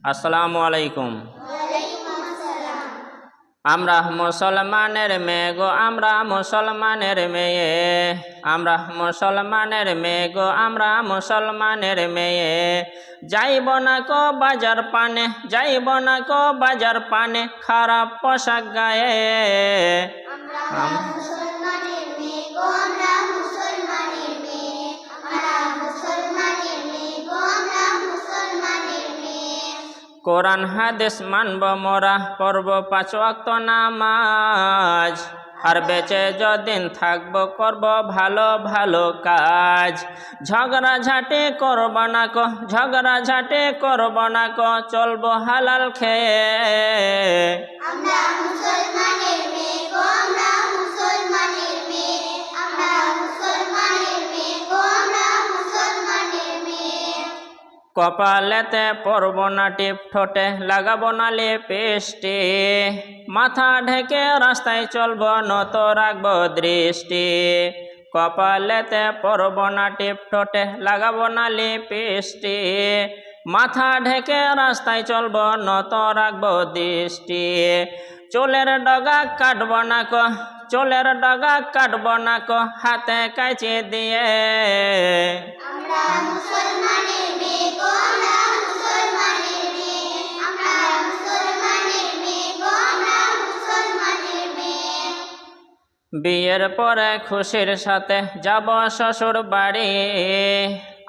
আসসালামু আলাইকুম। আমরা মুসলমানের মেয়ে গো, আমরা মুসলমানের মেয়ে, আমরা মুসলমানের মেয়ে গো, আমরা মুসলমানের মেয়ে। যাইব না কো বাজার পানে, যাইব না কো বাজার পানে, খারাপ পোশাক গায়ে। কোরআন হাদিস মানব মোরা, পড়ব 5 ওয়াক্ত নামাজ, আর বেঁচে যদিন থাকবো করব ভালো ভালো কাজ। ঝগড়া ঝাঁটি করব না কো, ঝগড়া ঝাঁটি করব না কো, চলবো হালাল খেয়ে। আমরা মুসলমানের মেয়ে গো, আমরা মুসলমানের মেয়ে, আমরা মুসলমানের মেয়ে গো, আমরা মুসলমানের মেয়ে। কপালেতে পরব না টিপ, ঠোঁটে লাগাবো না লিপস্টিক, মাথা ঢেকে রাস্তায় চলবো নত রাখবো দৃষ্টি। কপালেতে পরব না টিপ, ঠোঁটে লাগাবো না লিপস্টিক, মাথা ঢেকে রাস্তায় চলবো নত রাখবো দৃষ্টি। চুলের ডগা কাটবো না কো, চুলের ডগা কাটবো না কো, হাতে কাঁচি দিয়ে। আমরা মুসলমানের মেয়ে গো, আমরা মুসলমানের মেয়ে, আমরা মুসলমানের মেয়ে গো, আমরা মুসলমানের মেয়ে। বিয়ের পরে খুশির সাথে যাব শ্বশুর বাড়ি,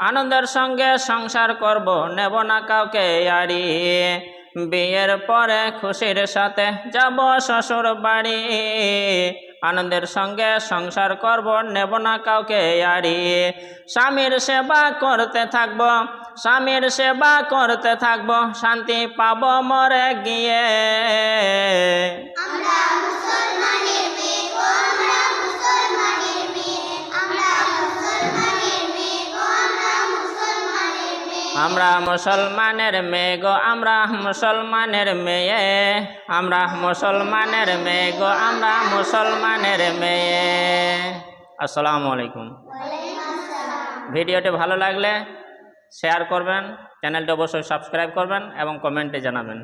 আনন্দের সঙ্গে সংসার করব, নেব না কাউকে আড়ি। বিয়ের পরে খুশির সাথে যাব শ্বশুর বাড়ি, আনন্দের সঙ্গে সংসার করব, নেব না কাউকে আড়ি। স্বামীর সেবা করতে থাকব, স্বামীর সেবা করতে থাকব, শান্তি পাব মরে গিয়ে। আমরা মুসলমানের মেয়ে গো, আমরা মুসলমানের মেয়ে, আমরা মুসলমানের মেয়ে গো, আমরা মুসলমানের মেয়ে। আমরা মুসলমানের মেয়ে গো, আমরা মুসলমানের মেয়ে, আমরা মুসলমানের মেয়ে গো, আমরা মুসলমানের মেয়ে। আসসালামু আলাইকুম। ভিডিওটি ভালো লাগলে শেয়ার করবেন, চ্যানেলটি অবশ্যই সাবস্ক্রাইব করবেন এবং কমেন্টে জানাবেন।